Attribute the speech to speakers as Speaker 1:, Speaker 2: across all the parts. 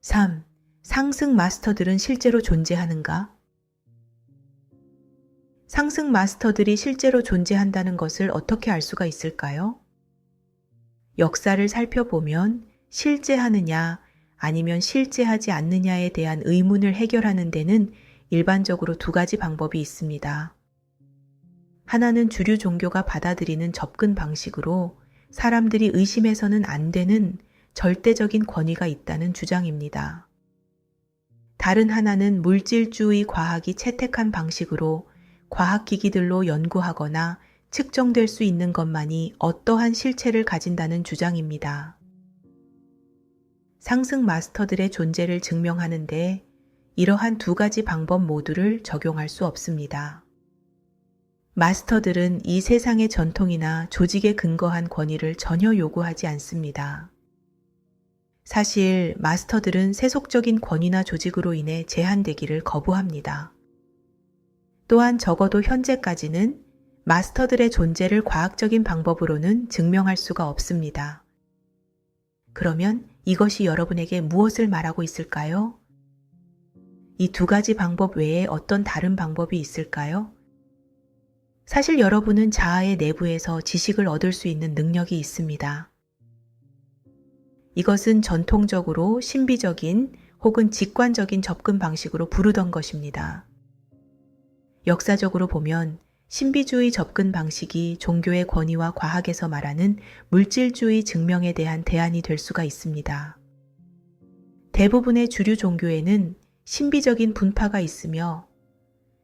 Speaker 1: 3. 상승 마스터들은 실제로 존재하는가? 상승 마스터들이 실제로 존재한다는 것을 어떻게 알 수가 있을까요? 역사를 살펴보면 실제하느냐 아니면 실제하지 않느냐에 대한 의문을 해결하는 데는 일반적으로 두 가지 방법이 있습니다. 하나는 주류 종교가 받아들이는 접근 방식으로 사람들이 의심해서는 안 되는 절대적인 권위가 있다는 주장입니다. 다른 하나는 물질주의 과학이 채택한 방식으로 과학기기들로 연구하거나 측정될 수 있는 것만이 어떠한 실체를 가진다는 주장입니다. 상승 마스터들의 존재를 증명하는데 이러한 두 가지 방법 모두를 적용할 수 없습니다. 마스터들은 이 세상의 전통이나 조직에 근거한 권위를 전혀 요구하지 않습니다. 사실 마스터들은 세속적인 권위나 조직으로 인해 제한되기를 거부합니다. 또한 적어도 현재까지는 마스터들의 존재를 과학적인 방법으로는 증명할 수가 없습니다. 그러면 이것이 여러분에게 무엇을 말하고 있을까요? 이 두 가지 방법 외에 어떤 다른 방법이 있을까요? 사실 여러분은 자아의 내부에서 지식을 얻을 수 있는 능력이 있습니다. 이것은 전통적으로 신비적인 혹은 직관적인 접근 방식으로 부르던 것입니다. 역사적으로 보면 신비주의 접근 방식이 종교의 권위와 과학에서 말하는 물질주의 증명에 대한 대안이 될 수가 있습니다. 대부분의 주류 종교에는 신비적인 분파가 있으며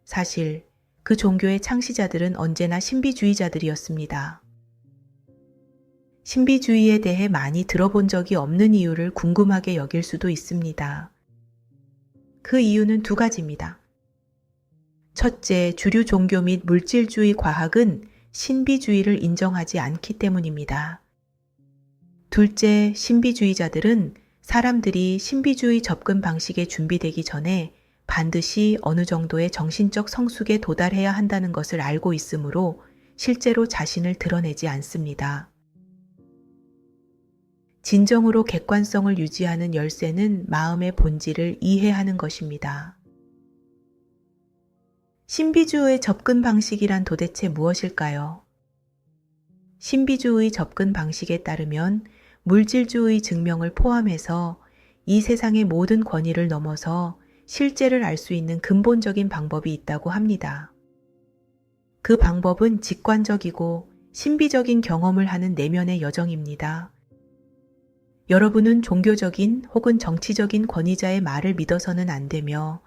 Speaker 1: 사실 그 종교의 창시자들은 언제나 신비주의자들이었습니다. 신비주의에 대해 많이 들어본 적이 없는 이유를 궁금하게 여길 수도 있습니다. 그 이유는 두 가지입니다. 첫째, 주류 종교 및 물질주의 과학은 신비주의를 인정하지 않기 때문입니다. 둘째, 신비주의자들은 사람들이 신비주의 접근 방식에 준비되기 전에 반드시 어느 정도의 정신적 성숙에 도달해야 한다는 것을 알고 있으므로 실제로 자신을 드러내지 않습니다. 진정으로 객관성을 유지하는 열쇠는 마음의 본질을 이해하는 것입니다. 신비주의 접근 방식이란 도대체 무엇일까요? 신비주의 접근 방식에 따르면 물질주의 증명을 포함해서 이 세상의 모든 권위를 넘어서 실제를 알 수 있는 근본적인 방법이 있다고 합니다. 그 방법은 직관적이고 신비적인 경험을 하는 내면의 여정입니다. 여러분은 종교적인 혹은 정치적인 권위자의 말을 믿어서는 안 되며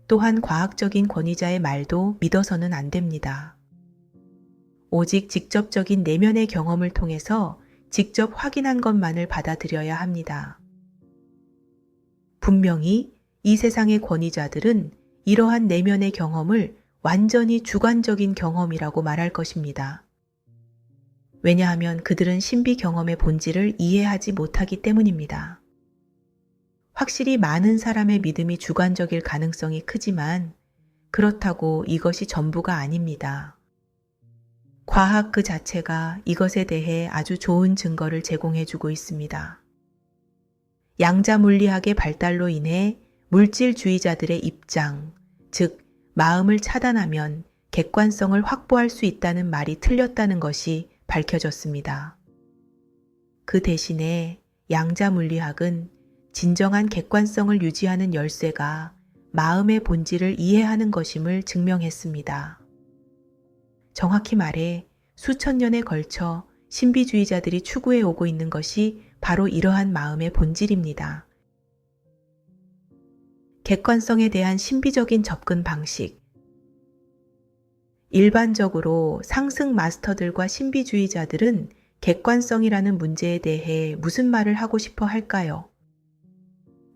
Speaker 1: 또한 과학적인 권위자의 말도 믿어서는 안 됩니다. 오직 직접적인 내면의 경험을 통해서 직접 확인한 것만을 받아들여야 합니다. 분명히 이 세상의 권위자들은 이러한 내면의 경험을 완전히 주관적인 경험이라고 말할 것입니다. 왜냐하면 그들은 신비 경험의 본질을 이해하지 못하기 때문입니다. 확실히 많은 사람의 믿음이 주관적일 가능성이 크지만 그렇다고 이것이 전부가 아닙니다. 과학 그 자체가 이것에 대해 아주 좋은 증거를 제공해주고 있습니다. 양자 물리학의 발달로 인해 물질주의자들의 입장, 즉 마음을 차단하면 객관성을 확보할 수 있다는 말이 틀렸다는 것이 밝혀졌습니다. 그 대신에 양자 물리학은 진정한 객관성을 유지하는 열쇠가 마음의 본질을 이해하는 것임을 증명했습니다. 정확히 말해 수천 년에 걸쳐 신비주의자들이 추구해 오고 있는 것이 바로 이러한 마음의 본질입니다. 객관성에 대한 신비적인 접근 방식. 일반적으로 상승 마스터들과 신비주의자들은 객관성이라는 문제에 대해 무슨 말을 하고 싶어 할까요?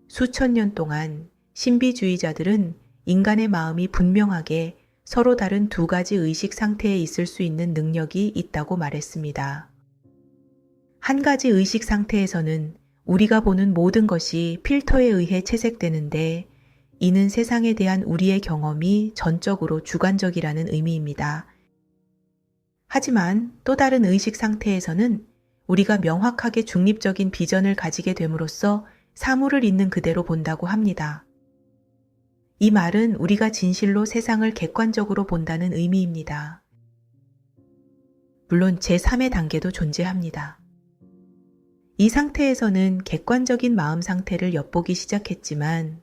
Speaker 1: 수천 년 동안 신비주의자들은 인간의 마음이 분명하게 서로 다른 두 가지 의식 상태에 있을 수 있는 능력이 있다고 말했습니다. 한 가지 의식 상태에서는 우리가 보는 모든 것이 필터에 의해 채색되는데 이는 세상에 대한 우리의 경험이 전적으로 주관적이라는 의미입니다. 하지만 또 다른 의식 상태에서는 우리가 명확하게 중립적인 비전을 가지게 됨으로써 사물을 있는 그대로 본다고 합니다. 이 말은 우리가 진실로 세상을 객관적으로 본다는 의미입니다. 물론 제3의 단계도 존재합니다. 이 상태에서는 객관적인 마음 상태를 엿보기 시작했지만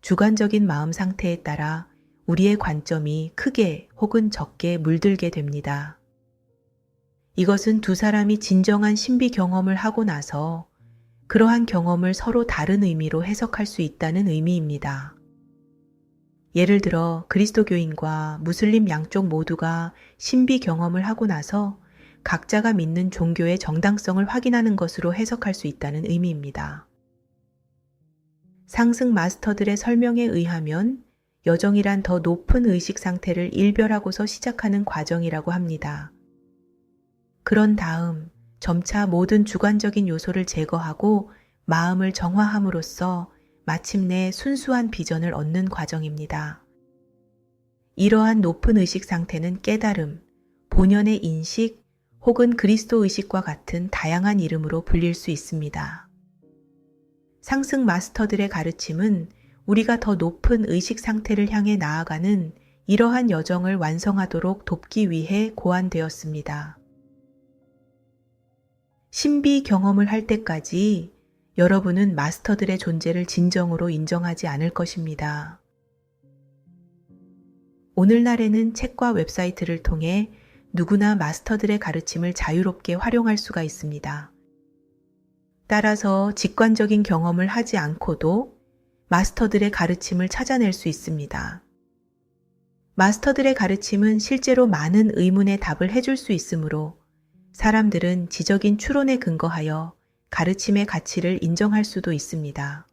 Speaker 1: 주관적인 마음 상태에 따라 우리의 관점이 크게 혹은 적게 물들게 됩니다. 이것은 두 사람이 진정한 신비 경험을 하고 나서 그러한 경험을 서로 다른 의미로 해석할 수 있다는 의미입니다. 예를 들어 그리스도교인과 무슬림 양쪽 모두가 신비 경험을 하고 나서 각자가 믿는 종교의 정당성을 확인하는 것으로 해석할 수 있다는 의미입니다. 상승 마스터들의 설명에 의하면 여정이란 더 높은 의식 상태를 일별하고서 시작하는 과정이라고 합니다. 그런 다음 점차 모든 주관적인 요소를 제거하고 마음을 정화함으로써 마침내 순수한 비전을 얻는 과정입니다. 이러한 높은 의식 상태는 깨달음, 본연의 인식 혹은 그리스도 의식과 같은 다양한 이름으로 불릴 수 있습니다. 상승 마스터들의 가르침은 우리가 더 높은 의식 상태를 향해 나아가는 이러한 여정을 완성하도록 돕기 위해 고안되었습니다. 신비 경험을 할 때까지 여러분은 마스터들의 존재를 진정으로 인정하지 않을 것입니다. 오늘날에는 책과 웹사이트를 통해 누구나 마스터들의 가르침을 자유롭게 활용할 수가 있습니다. 따라서 직관적인 경험을 하지 않고도 마스터들의 가르침을 찾아낼 수 있습니다. 마스터들의 가르침은 실제로 많은 의문의 답을 해줄 수 있으므로 사람들은 지적인 추론에 근거하여 가르침의 가치를 인정할 수도 있습니다.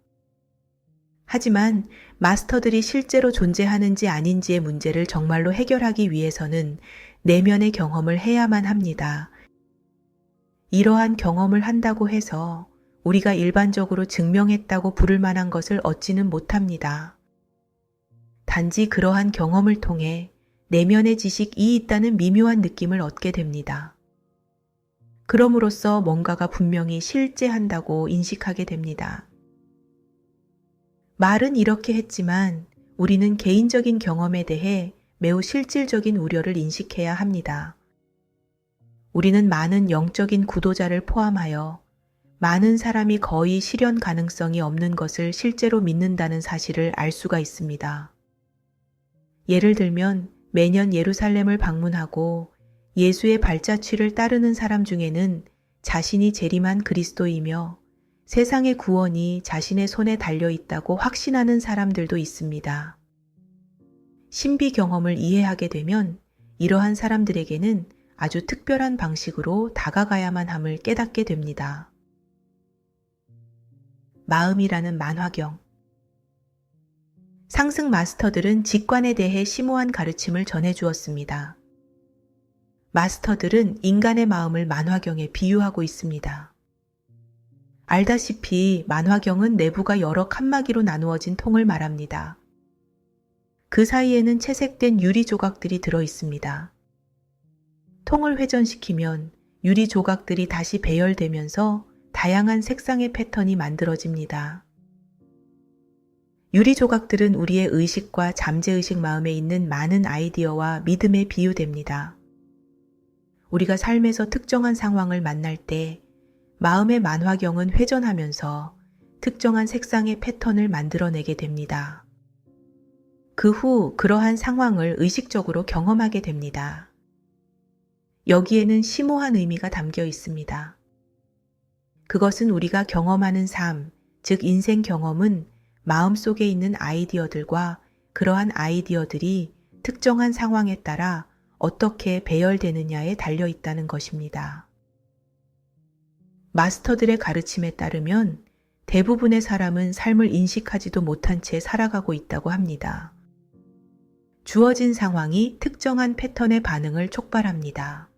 Speaker 1: 하지만 마스터들이 실제로 존재하는지 아닌지의 문제를 정말로 해결하기 위해서는 내면의 경험을 해야만 합니다. 이러한 경험을 한다고 해서 우리가 일반적으로 증명했다고 부를 만한 것을 얻지는 못합니다. 단지 그러한 경험을 통해 내면의 지식이 있다는 미묘한 느낌을 얻게 됩니다. 그럼으로써 뭔가가 분명히 실제한다고 인식하게 됩니다. 말은 이렇게 했지만 우리는 개인적인 경험에 대해 매우 실질적인 우려를 인식해야 합니다. 우리는 많은 영적인 구도자를 포함하여 많은 사람이 거의 실현 가능성이 없는 것을 실제로 믿는다는 사실을 알 수가 있습니다. 예를 들면 매년 예루살렘을 방문하고 예수의 발자취를 따르는 사람 중에는 자신이 재림한 그리스도이며 세상의 구원이 자신의 손에 달려 있다고 확신하는 사람들도 있습니다. 신비 경험을 이해하게 되면 이러한 사람들에게는 아주 특별한 방식으로 다가가야만 함을 깨닫게 됩니다. 마음이라는 만화경. 상승 마스터들은 직관에 대해 심오한 가르침을 전해주었습니다. 마스터들은 인간의 마음을 만화경에 비유하고 있습니다. 알다시피 만화경은 내부가 여러 칸막이로 나누어진 통을 말합니다. 그 사이에는 채색된 유리 조각들이 들어 있습니다. 통을 회전시키면 유리 조각들이 다시 배열되면서 다양한 색상의 패턴이 만들어집니다. 유리 조각들은 우리의 의식과 잠재의식 마음에 있는 많은 아이디어와 믿음에 비유됩니다. 우리가 삶에서 특정한 상황을 만날 때 마음의 만화경은 회전하면서 특정한 색상의 패턴을 만들어내게 됩니다. 그 후 그러한 상황을 의식적으로 경험하게 됩니다. 여기에는 심오한 의미가 담겨 있습니다. 그것은 우리가 경험하는 삶, 즉 인생 경험은 마음속에 있는 아이디어들과 그러한 아이디어들이 특정한 상황에 따라 어떻게 배열되느냐에 달려 있다는 것입니다. 마스터들의 가르침에 따르면 대부분의 사람은 삶을 인식하지도 못한 채 살아가고 있다고 합니다. 주어진 상황이 특정한 패턴의 반응을 촉발합니다.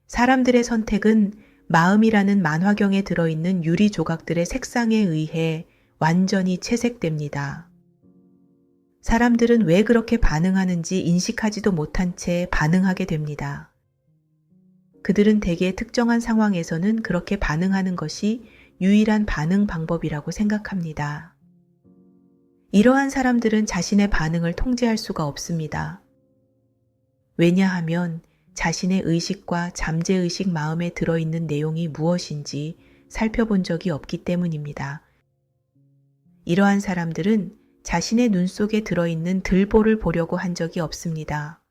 Speaker 1: 사람들의 선택은 마음이라는 만화경에 들어있는 유리 조각들의 색상에 의해 완전히 채색됩니다. 사람들은 왜 그렇게 반응하는지 인식하지도 못한 채 반응하게 됩니다. 그들은 대개 특정한 상황에서는 그렇게 반응하는 것이 유일한 반응 방법이라고 생각합니다. 이러한 사람들은 자신의 반응을 통제할 수가 없습니다. 왜냐하면 자신의 의식과 잠재의식 마음에 들어있는 내용이 무엇인지 살펴본 적이 없기 때문입니다. 이러한 사람들은 자신의 눈 속에 들어있는 들보를 보려고 한 적이 없습니다.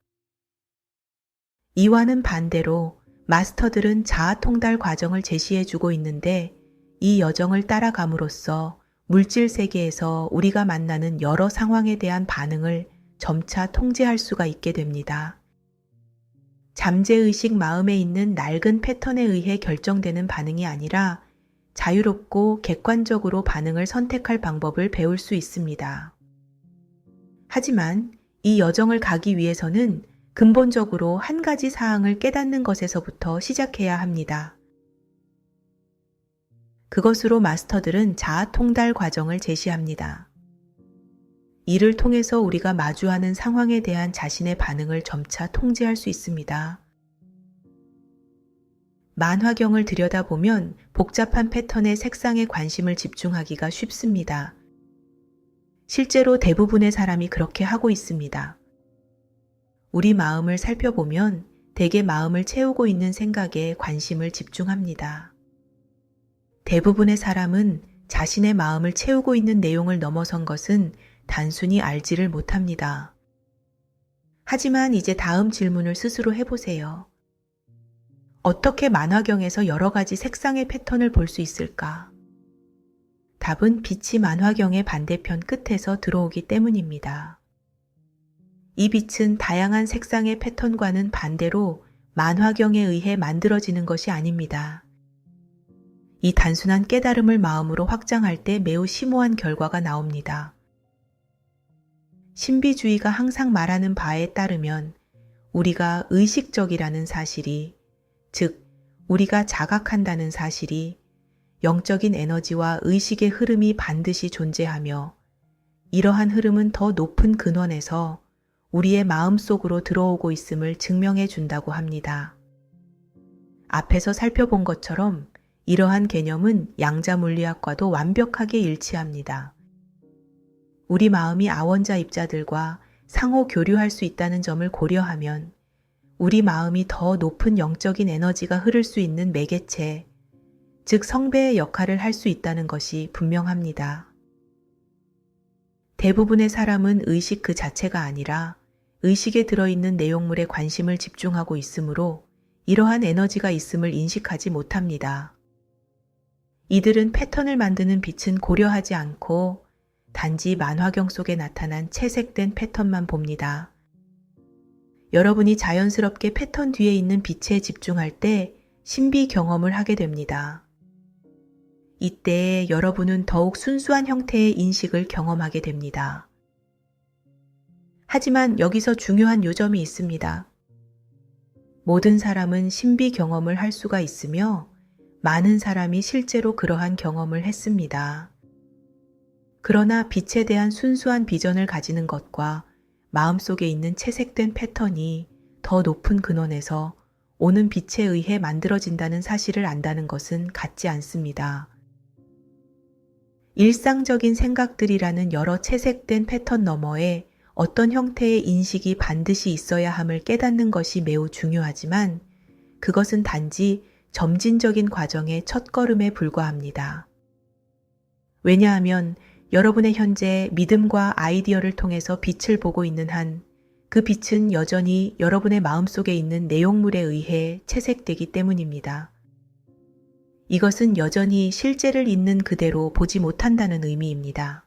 Speaker 1: 이와는 반대로 마스터들은 자아 통달 과정을 제시해주고 있는데 이 여정을 따라감으로써 물질 세계에서 우리가 만나는 여러 상황에 대한 반응을 점차 통제할 수가 있게 됩니다. 잠재의식 마음에 있는 낡은 패턴에 의해 결정되는 반응이 아니라 자유롭고 객관적으로 반응을 선택할 방법을 배울 수 있습니다. 하지만 이 여정을 가기 위해서는 근본적으로 한 가지 사항을 깨닫는 것에서부터 시작해야 합니다. 그것으로 마스터들은 자아 통달 과정을 제시합니다. 이를 통해서 우리가 마주하는 상황에 대한 자신의 반응을 점차 통제할 수 있습니다. 만화경을 들여다보면 복잡한 패턴의 색상에 관심을 집중하기가 쉽습니다. 실제로 대부분의 사람이 그렇게 하고 있습니다. 우리 마음을 살펴보면 대개 마음을 채우고 있는 생각에 관심을 집중합니다. 대부분의 사람은 자신의 마음을 채우고 있는 내용을 넘어선 것은 단순히 알지를 못합니다. 하지만 이제 다음 질문을 스스로 해보세요. 어떻게 만화경에서 여러 가지 색상의 패턴을 볼 수 있을까? 답은 빛이 만화경의 반대편 끝에서 들어오기 때문입니다. 이 빛은 다양한 색상의 패턴과는 반대로 만화경에 의해 만들어지는 것이 아닙니다. 이 단순한 깨달음을 마음으로 확장할 때 매우 심오한 결과가 나옵니다. 신비주의가 항상 말하는 바에 따르면 우리가 의식적이라는 사실이, 즉 우리가 자각한다는 사실이 영적인 에너지와 의식의 흐름이 반드시 존재하며 이러한 흐름은 더 높은 근원에서 우리의 마음 속으로 들어오고 있음을 증명해 준다고 합니다. 앞에서 살펴본 것처럼 이러한 개념은 양자 물리학과도 완벽하게 일치합니다. 우리 마음이 아원자 입자들과 상호 교류할 수 있다는 점을 고려하면 우리 마음이 더 높은 영적인 에너지가 흐를 수 있는 매개체, 즉 성배의 역할을 할 수 있다는 것이 분명합니다. 대부분의 사람은 의식 그 자체가 아니라 의식에 들어있는 내용물에 관심을 집중하고 있으므로 이러한 에너지가 있음을 인식하지 못합니다. 이들은 패턴을 만드는 빛은 고려하지 않고 단지 만화경 속에 나타난 채색된 패턴만 봅니다. 여러분이 자연스럽게 패턴 뒤에 있는 빛에 집중할 때 신비 경험을 하게 됩니다. 이때 여러분은 더욱 순수한 형태의 인식을 경험하게 됩니다. 하지만 여기서 중요한 요점이 있습니다. 모든 사람은 신비 경험을 할 수가 있으며 많은 사람이 실제로 그러한 경험을 했습니다. 그러나 빛에 대한 순수한 비전을 가지는 것과 마음속에 있는 채색된 패턴이 더 높은 근원에서 오는 빛에 의해 만들어진다는 사실을 안다는 것은 같지 않습니다. 일상적인 생각들이라는 여러 채색된 패턴 너머에 어떤 형태의 인식이 반드시 있어야 함을 깨닫는 것이 매우 중요하지만 그것은 단지 점진적인 과정의 첫걸음에 불과합니다. 왜냐하면 여러분의 현재 믿음과 아이디어를 통해서 빛을 보고 있는 한 그 빛은 여전히 여러분의 마음속에 있는 내용물에 의해 채색되기 때문입니다. 이것은 여전히 실제를 있는 그대로 보지 못한다는 의미입니다.